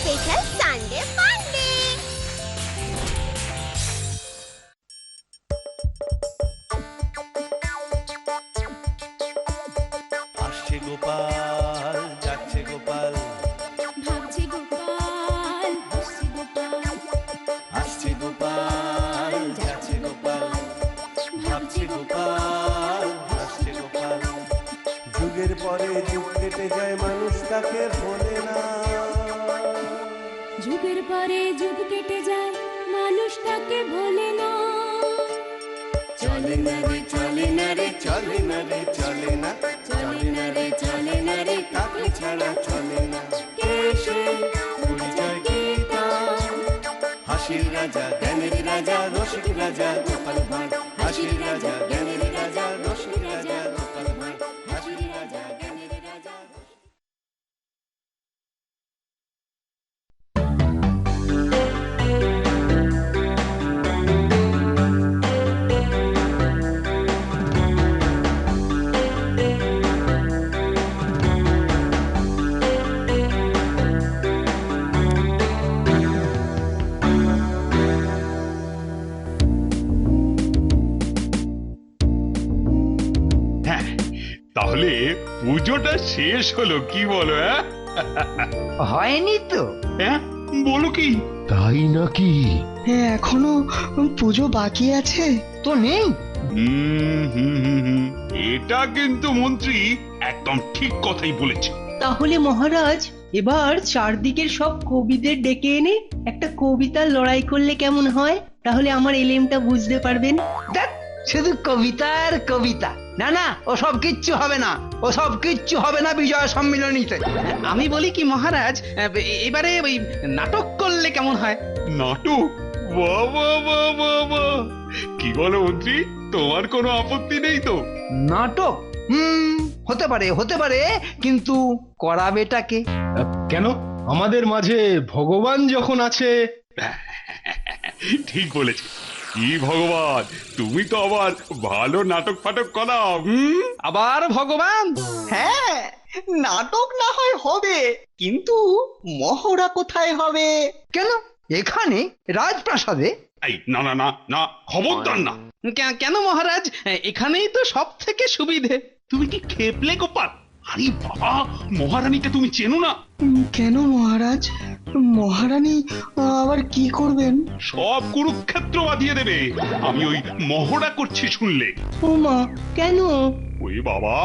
Special Sunday ফান্ডে। আসছে গোপাল, যাচ্ছে গোপাল, ভাবছে গোপাল, হাসছে গোপাল, আসছে গোপাল, যাচ্ছে গোপাল, ভাবছে গোপাল, হাসছে গোপাল। যুগের পরে যুগ কেটে যায়, মানুষ তাকে ভোলে না। যুগের পরে যুগ কেটে যায়, মানুষ তাকে ভোলে না। চলে না রে, চলে না রে, চলে না রে, চলে না, চলে না রে, চলে না রে, তাকে ছাড়া চলে না। কে সে? পরিচয় কি তার? হাসির রাজা, জ্ঞানের রাজা, রসিক রাজা গোপাল ভাঁড়। হাসির রাজা, জ্ঞানের রাজা, রসিক রাজা গোপাল ভাঁড়। হাসির রাজা, জ্ঞানের রাজা। হ্যাঁ, তাহলে পুজোটা শেষ হলো, কি বলো? হয়নি তো? হ্যাঁ, বলো কি? তাই নাকি? হ্যাঁ, এখনো পুজো বাকি আছে তো নেই। এটা কিন্তু মন্ত্রী একদম ঠিক কথাই বলেছে। তাহলে মহারাজ, এবার চারদিকের সব কবিদের ডেকে এনে একটা কবিতার লড়াই করলে কেমন হয়? তাহলে আমার এলেমটা বুঝতে পারবেন। দেখ, শুধু কবিতা আর কবিতা। না না, ও সব কিচ্ছু হবে না, ও সব কিচ্ছু হবে না বিজয় সম্মিলনীতে। আমি বলি কি মহারাজ, এবারে ওই নাটক করলে কেমন হয়? নাটক? বাহ বাহ বাহ বাহ বাহ! কি বলো মন্ত্রী, তোমার কোনো আপত্তি নেই তো? নাটক? হতে পারে, হতে পারে, কিন্তু করাবেটাকে? কেন? আমাদের মাঝে ভগবান যখন আছে। ঠিক বলেছে। কি ভগবান, তুমি তো আবার ভালো নাটক ফাটক করাও। আবার ভগবান? হ্যাঁ, নাটক না হয় হবে, কিন্তু মহড়া কোথায় হবে? কেন? এখানে রাজপ্রাসাদে? এই না না না না, খবরদার না। কেন মহারাজ? এখানেই তো সব থেকে সুবিধে। তুমি কি খেপলে গোপাল? আরে বাবা, মহারানীকে তুমি চেনো না? কেন মহারাজ? মহারানী আবার কি করবেন? সব কুরুক্ষেত্র বাঁধিয়ে দেবে আমি ওই মহড়া করছি শুনলে। ওমা, কেন? ওই বাবা,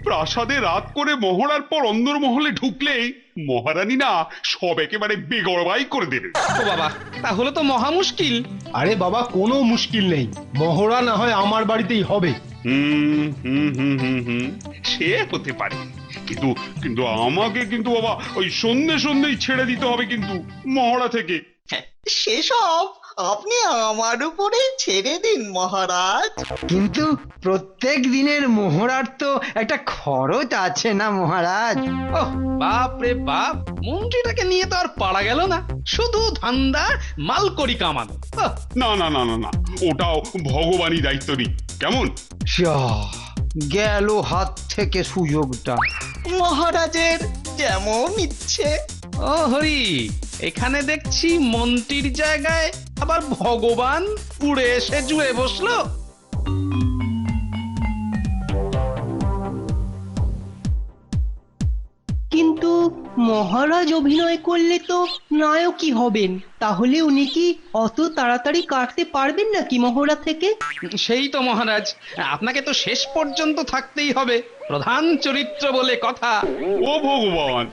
প্রাসাদে রাত করে মহড়ার পর অন্দরমহলে ঢুকলেই মহারানী না সব একেবারে বেগড়বাই করে দেবে। ও বাবা, তাহলে তো মহা মুশকিল। আরে বাবা, কোনো মুশকিল নেই, মহড়া না হয় আমার বাড়িতেই হবে। সে হতে পারে, কিন্তু কিন্তু আমাকে কিন্তু বাবা ওই সন্ধ্যে সন্ধ্যেই ছেড়ে দিতে হবে কিন্তু মহড়া থেকে। সেসব আপনি আমার উপরে ছেড়ে দিন মহারাজ। কিন্তু প্রত্যেক দিনের মোহরার তো একটা খরচ আছে না মহারাজ? ওহ বাপ রে বাপ, মন্ত্রীটাকে নিয়ে তো আর পারা গেল না, শুধু ধান্দা মাল করি কামান। না না না না না, ওটাও ভগবানই দায়িত্ব নিই, কেমন? গেল হাত থেকে সুযোগটা। মহারাজের যেমন ইচ্ছে। ও হরি, এখানে দেখছি মন্ত্রীর জায়গায় আবার ভগবান উড়ে এসে জুড়ে বসলো। কিন্তু মহারাজ অভিনয় করলে তো নায়কই হবেন। তাহলে উনি কি অত তাড়াতাড়ি কাটতে পারবেন নাকি মহড়া থেকে? সেই তো মহারাজ, আপনাকে তো শেষ পর্যন্ত থাকতেই হবে, প্রধান চরিত্র বলে কথা। ও ভগবান,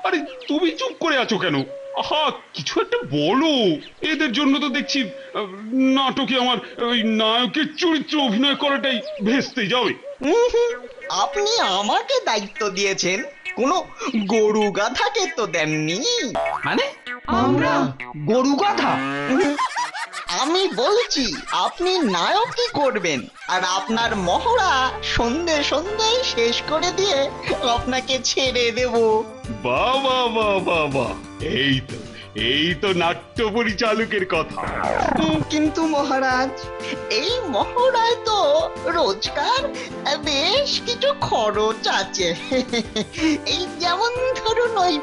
আরে তুমি চুপ করে আছো কেন? আহা, কিছু একটা বলো। এদের জন্য তো দেখছি নাটকে আমার ওই নায়কের চরিত্র অভিনয় করাটাই ভেস্তে যাবে। আপনি আমাকে দায়িত্ব দিয়েছেন, কোনো গরু গাধাকে তো দেননি। মানে আমরা গরু গাধা? আমি বলছি আপনি নায়কই করবেন, আর আপনার মহড়া সন্ধে সন্ধ্যেই শেষ করে দিয়ে আপনাকে ছেড়ে দেব। বাহ বাহ বাহ বাহ বাহ! এই তো এই তো নাট্য পরিচালকের কথা। কিন্তু মহারাজ, এই মহড়ায় তো রোজকার বেশ কিছু খরচ আছে। এই যেমন ধরুন ওই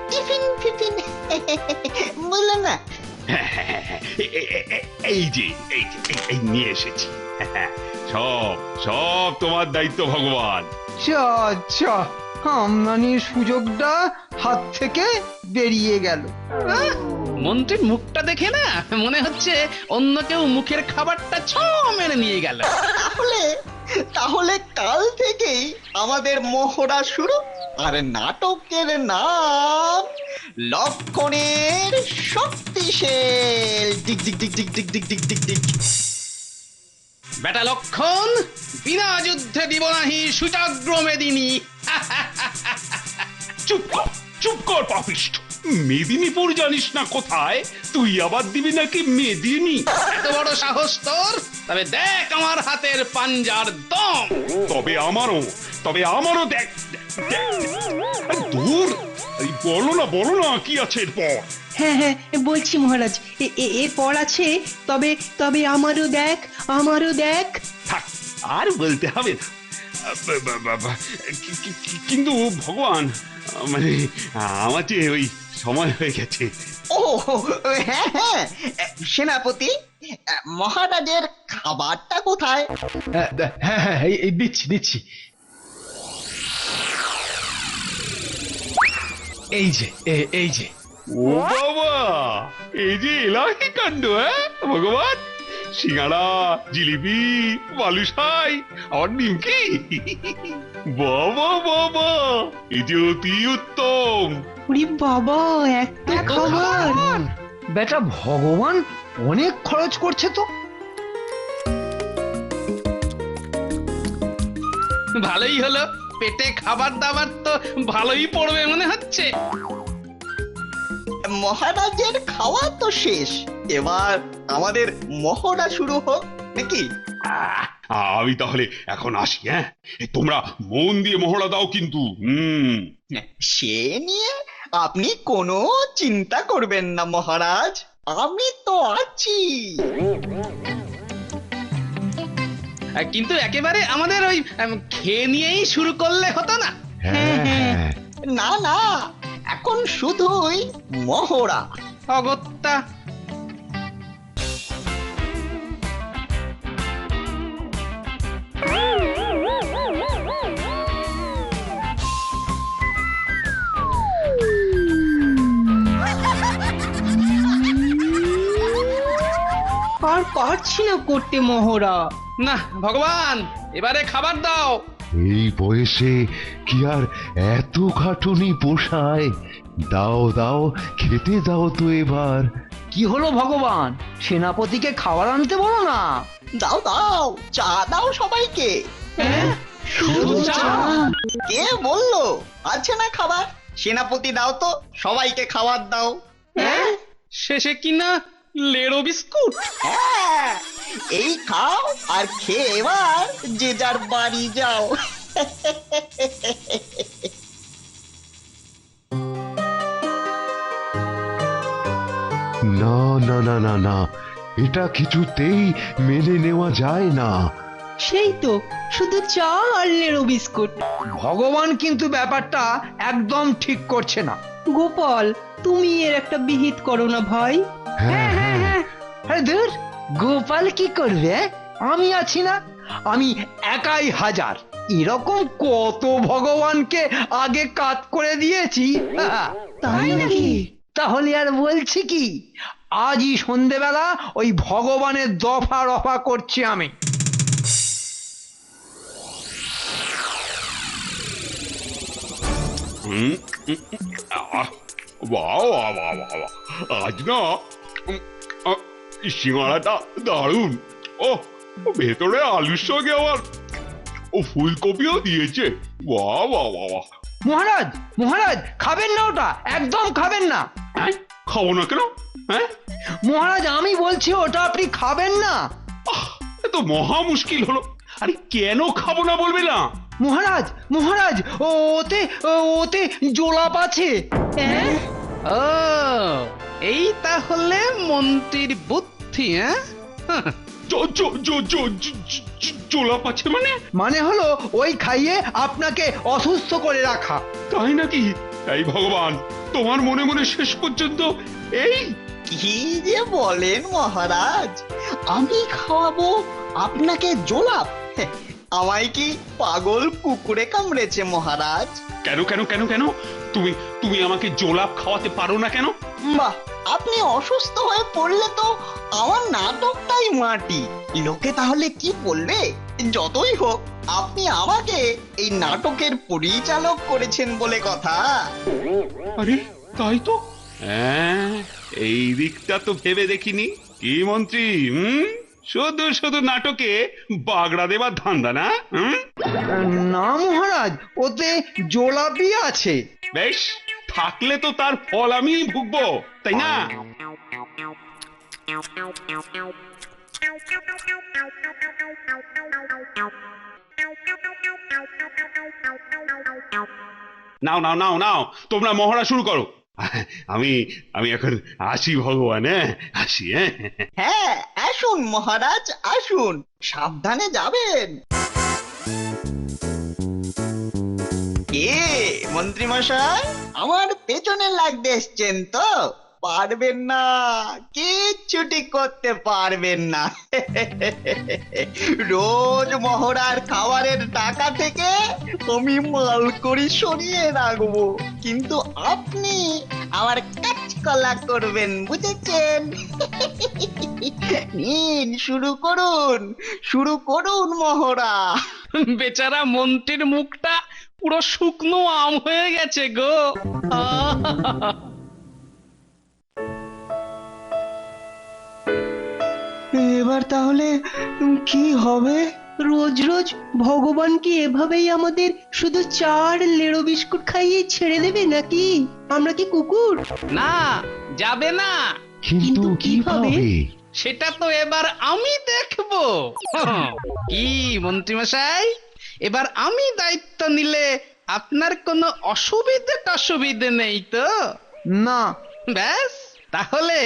টিফিন ফিফিন, বললেন না? এই যে এই নিয়ে এসেছি। সব সব তোমার দায়িত্ব ভগবান। আচ্ছা, আমদানির সুযোগটা হাত থেকে বেরিয়ে গেল। মন্ত্রীর মুখটা দেখে না মনে হচ্ছে অন্য কেউ মুখের খাবারটা ছ মেরে নিয়ে গেল। তাহলে কাল থেকেই আমাদের মহড়া শুরু। আর নাটকের নাম লক্ষণের শক্তিশাল। ডিগ ডিগ ডিগ ডিগ ডিগ ডিগ ডিগ ডিগ ডিগ। বেটা লক্ষণ, বিনা যুদ্ধে দিব নাহি সুচাগ্র মেদিনী। চুপ কর পাপিষ্ঠ। মেদিনীপুর জানিস না কোথায়, তুই আবার দিবি নাকি মেদিনী? এত বড় সাহস তোর? তবে দেখ আমার হাতের পাঞ্জার দম। তবে আমারও দেখ। দূর, বলো না কি আছে এরপর? হ্যাঁ হ্যাঁ, বলছি মহারাজ, এরপর আছে তবে আমারও দেখ। থাক, আর বলতে হবে না। কিন্তু ভগবান, মানে আমার যে ওই সময় হয়ে গেছে। ও হ্যাঁ হ্যাঁ, সেনাপতি, মহারাজের খাবারটা কোথায়? হ্যাঁ হ্যাঁ, এই দিচ্ছি। এই যে। ও বাবা, এই যে এলাহি কাণ্ড! ভগবান, সিঙ্গাড়া, জিলিপি, বালুশাই, আর নিমকি। বাবা, এই যে অতি উত্তম। ওরে বাবা, এত খাবার! বেটা ভগবান অনেক খরচ করছে তো। ভালোই হলো, পেটে খাবার দাবার তো ভালোই পড়বে মনে হচ্ছে। মহারাজের খাওয়া তো শেষ, এবার আমাদের মহড়া শুরু হোক নাকি? আমি তাহলে এখন আসি। তোমরা মন দিয়ে মহড়া দাও কিন্তু। সে নিয়ে আপনি কোনো চিন্তা করবেন না মহারাজ, আমি তো আছি। কিন্তু একেবারে আমাদের ওই খেয়ে নিয়েই শুরু করলে হতো না? না, এখন শুধুই মহড়া। অগত্যা। আর পারছি না করতে মহড়া। না ভগবান, এবারে খাবার দাও। এই বয়সে কি আর এত খাটুনি পোষায়? দাও খেতে দাও তো এবার। কি হলো ভগবান, সেনাপতিকে খাবার আনতে বলো না। দাও, চা দাও সবাইকে। শুধু চা? কে বললো আছে না খাবার? সেনাপতি দাও তো, সবাইকে খাবার দাও। শেষে কিনা লেড়ো বিস্কুট। এই খাও আর খেয়ে এবার যে যার বাড়ি যাও। না, এটা কিছুতেই মেনে নেওয়া যায় না। সেই তো, শুধু চা আর লেড়ো বিস্কুট। ভগবান কিন্তু ব্যাপারটা একদম ঠিক করছে না। গোপাল, তুমি এর একটা বিহিত করো না ভাই। হ্যাঁ, ধুর, গোপাল কি করবে? আমি আছি না, আমি একাই হাজার। এরকম কত ভগবানকে আগে কাত করে দিয়েছি। তাই নাকি? তাহলে আর বলছি কি, আজই সন্ধেবেলা ওই ভগবানের দফা রফা করছি আমি। আজ না সিঙ্গাড়াটা দারুণ। ভেতরে আলুর সঙ্গে আবার ফুলকপিও দিয়েছে। বাহ। মহারাজ খাবেন না, ওটা একদম খাবেন না। খাবো না কেন? মহারাজ, আমি বলছি ওটা আপনি খাবেন না। তো মহা মুশকিল হলো। আরে কেন খাবো না বলবে না? মহারাজ, ওতে জোলাপ আছে। ও এই তাহলে মন্ত্রীর বুদ্ধি, হ্যাঁ? জোলাপ আছে মানে? মানে হলো ওই খাইয়ে আপনাকে অসুস্থ করে রাখা। তাই নাকি? এই ভগবান, তোমার মনে মনে শেষ পর্যন্ত এই? কি যে বলেন মহারাজ, আমি খাওয়াবো আপনাকে জোলাপ? আমায় কি পাগল কুকুরে কামড়েছে মহারাজ? কেন কেন কেন কেন? তুমি তুমি আমাকে জোলাপ খাওয়াতে পারো না কেন? বাহ, আপনি অসুস্থ হয়ে পড়লে তো আমার নাটকটাই মাটি। লোকে তাহলে কি বলবে? যতই হোক, আপনি আমাকে এই নাটকের পরিচালক করেছেন বলে কথা। আরে তাই তো, হ্যাঁ, এই দিকটা তো ভেবে দেখিনি। কি মন্ত্রী, শুধু শুধু নাটকে বাগড়া দেবার ধান্দা না? না মহারাজ, ওতে জোলাপি আছে। বেশ, থাকলে তো তার ফল আমি ভুগবো, তাই না? নাও নাও নাও নাও, তোমরা মহড়া শুরু করো। আমি আমি এখন আসি ভগবান, আসি। হ্যাঁ, আসুন মহারাজ, আসুন, সাবধানে যাবেন। কে মন্ত্রী মশাই, আমার পেছনে লাগতে এসছেন তো? পারবেন না, কিচ্ছুটি করতে পারবেন না। রোজ মহড়ার খাবারের টাকা থেকে আমি মাল করি সরিয়ে রাখবো, কিন্তু আপনি আমার কাজকলা করবেন, বুঝেছেন? নিন, শুরু করুন, শুরু করুন মহড়া। বেচারা মন্ত্রীর মুখটা পুরো শুকনো আম হয়ে গেছে গো। এবার তাহলে কি হবে? রোজ রোজ ভগবান কি এভাবেই আমাদের শুধু চার লেড়ো বিস্কুট খাইয়ে ছেড়ে দেবে নাকি? আমরা কি কুকুর? না, যাবে না। কিন্তু কিভাবে? সেটা তো এবার আমি দেখবো। কি মন্ত্রী মশাই, এবার আমি দায়িত্ব নিলে আপনার কোনো অসুবিধে নেই তো? না। ব্যাস, তাহলে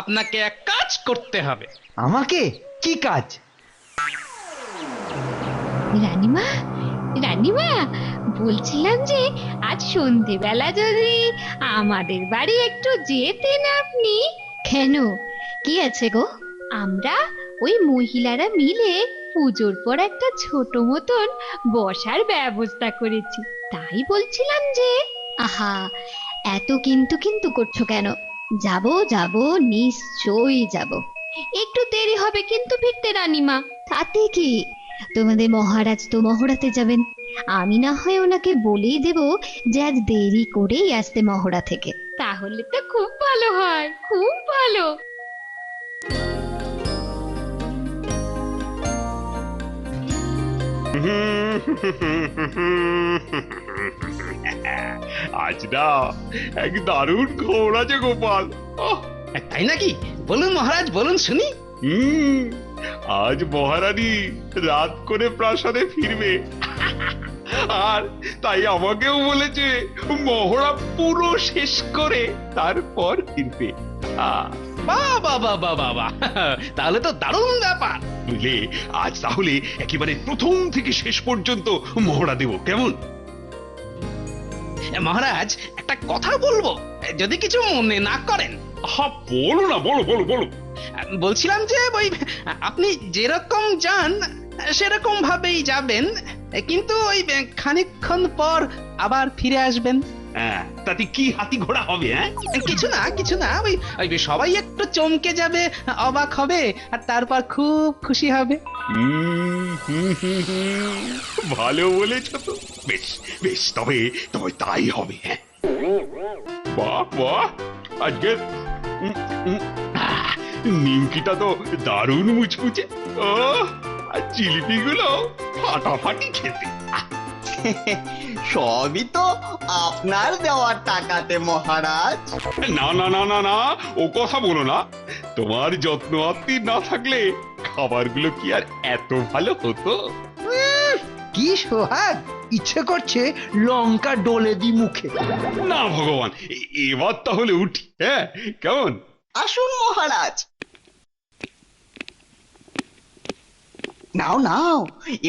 আপনাকে এক কাজ করতে হবে। আমাকে? কি কাজ? রানীমা, রানীমা, বলছিলাম যে আজ সন্ধেবেলা যদি আমাদের বাড়ি একটু যেতেন আপনি। কেন, কি আছে গো? আমরা ওই মহিলারা মিলে পুজোর পর একটা ছোট মতন বসার ব্যবস্থা করেছি, তাই বলছিলাম যে। আহা, এত কিন্তু কিন্তু করছো কেন? যাবো যাবো, নিশ্চয়ই যাব। একটু দেরি হবে কিন্তু ফিরতে রানীমা। তাতে কি, তোমাদের মহারাজ তো মহড়াতে যাবেন, আমি না হয় ওনাকে বলেই দেব যে আজ দেরি করেই আসতে মহড়া থেকে। তাহলে তো খুব ভালো হয়, খুব ভালো। আজ না এক দারুণ খবর আছে গোপাল। তাই নাকি? বলুন মহারাজ, বলুন শুনি। আজ মহারানী রাত করে প্রাসাদে ফিরবে, আর তাই আমাকেও বলেছে মহড়া পুরো শেষ করে তারপর ফিরবে। বাবা বাবা বাবা, তাহলে তো দারুণ ব্যাপার। বুঝলে, আজ তাহলে একেবারে প্রথম থেকে শেষ পর্যন্ত মহড়া দেব, কেমন? মহারাজ, একটা কথা বলবো, যদি কিছু মনে না করেন। হ্যাঁ, বলো না, বলো বলো বলো। বলছিলাম যে ওই আপনি যেরকম যান সেরকম ভাবেই যাবেন, কিন্তু ওই খানিকক্ষণ পর আবার ফিরে আসবেন। তাতে কি হাতি ঘোড়া হবে? কিছু না, কিছু না, ওই সবাই একটু চমকে যাবে, অবাক হবে, আর তারপর খুব খুশি হবে। ভালো বলেছ তো। বেশ বেশ, তবে তবে তাই হবে। হ্যাঁ, বাহ বাহ, আজকে নিমকিটা তো দারুণ মুচমুচে, আর জিলিপি গুলো ফাটাফাটি খেতে। সবই তো আপনার দেওয়ার টাকাতে মহারাজ। না না না না না, ও কথা বলো না। তোমার যত্ন আত্মি না থাকলে খাবারগুলো কি আর এত ভালো হতো? কি সোহাগ, ইচ্ছে করছে লঙ্কা ডলে দি মুখে। না ভগবান, এবার তাহলে উঠি। হ্যাঁ, কেমন? আসুন মহারাজ। নাও নাও,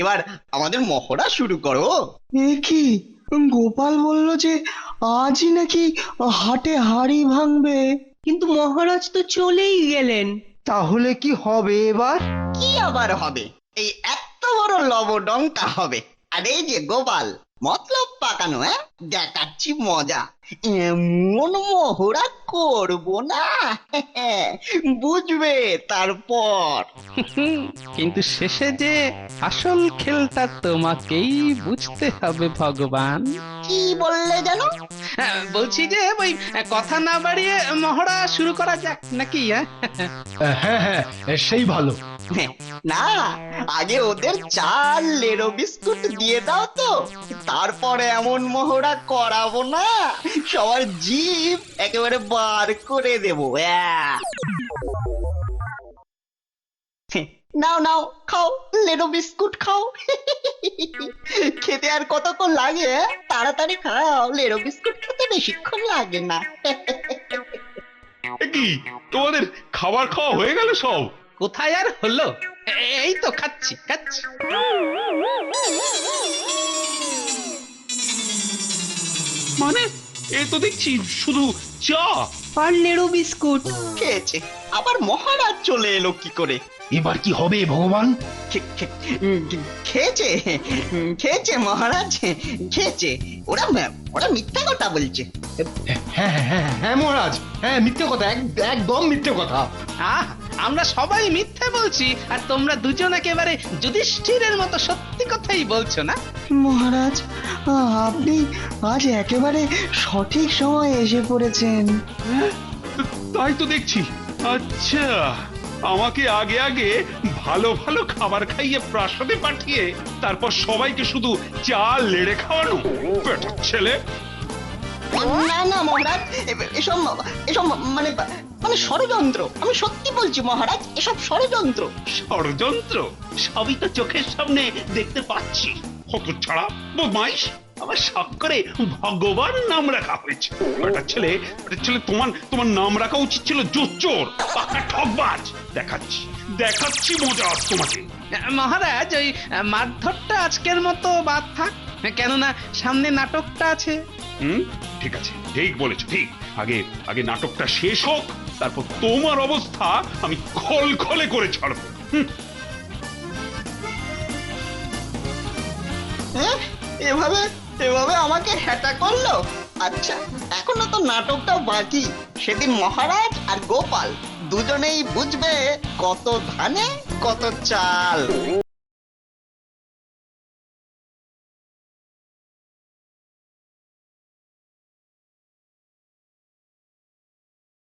এবার আমাদের মহড়া শুরু করো। এ কি, গোপাল বলল যে আজই নাকি হাটে হাড়ি ভাঙবে, কিন্তু মহারাজ তো চলেই গেলেন। তাহলে কি হবে এবার? কি আবার হবে? এই এত বড় লবডঙ্কা হবে। আর এই যে গোপাল, মতলব পাকানো, দেখাচ্ছি মজা। এমন মহড়া করবো না, বুঝবে তারপর। কিন্তু শেষে যে আসল খেলটা তোমাকেই বুঝতে হবে ভগবান। কি বললে জানো? বলছি যে ওই কথা না বাড়িয়ে মহড়া শুরু করা যাক নাকি? হ্যাঁ হ্যাঁ, সেই ভালো। না, আগে ওদের চাল লেরো বিস্কুট দিয়ে দাও তো, তারপরে এমন মহড়া করাবো না, সবার জিভ একেবারে বার করে দেবো। নাও নাও, খাও, লেরো বিস্কুট খাও। খেতে আর কতক্ষণ লাগে? তাড়াতাড়ি খাও, লেরো বিস্কুট খেতে বেশিক্ষণ লাগে না। কি তোমাদের খাবার খাওয়া হয়ে গেল সব? কোথায় আর হলো, এই তো খাচ্ছি খাচ্ছি। মানে এ তো দেখছি শুধু চা আর লেরো বিস্কুট। খেয়েছে, আবার মহারাজ চলে এলো কি করে? এবার কি হবে ভগবান? খেয়েছে, খেয়েছে মহারাজ, খেয়েছে। ওরা ওরা মিথ্যা কথা বলছে। হ্যাঁ হ্যাঁ হ্যাঁ হ্যাঁ মহারাজ, হ্যাঁ মিথ্যে কথা, একদম মিথ্যে কথা। আমরা সবাই মিথ্যে বলছি, আর তোমরা দুজন একেবারে যুধিষ্ঠিরের মতো সত্যি কথাই বলছো না? মহারাজ, আপনি আজ একেবারে সঠিক সময় এসে পড়েছেন। তাই তো দেখছি। আচ্ছা, আমাকে আগে আগে ভালো ভালো খাবার খাইয়ে প্রাসাদে পাঠিয়ে তারপর সবাইকে শুধু চা লেড়ে খাওয়ানো, বেটার ছেলে। না না মহারাজ, এসব এসব মানে মানে ষড়যন্ত্র। আমি সত্যি বলছি মহারাজ, এসব ষড়যন্ত্র। ষড়যন্ত্র? সবই তো চোখের সামনে দেখতে পাচ্ছি। হতচ্ছাড়া, বদমাইশ, আমার শখ করে ভগবান নাম রাখা হয়েছে। বেটার ছেলে, তোমার নাম রাখা উচিত ছিল জোচ্চোর, পাকা ঠকবাজ। দেখাচ্ছি মজা তোমাকে। মহারাজ, ওই মারধরটা আজকের মতো বাদ থাক, কেননা সামনে নাটকটা আছে। ঠিক আছে, ঠিক বলেছো, ঠিক। আগে নাটকটা শেষ হোক, তারপর তোমার অবস্থা আমি খলখলে করে ছাড়বো। এভাবে এভাবে আমাকে হ্যাটা করলো? আচ্ছা, এখনো তো নাটকটা বাকি। সেদিন মহারাজ আর গোপাল দুজনেই বুঝবে কত ধানে কত চাল।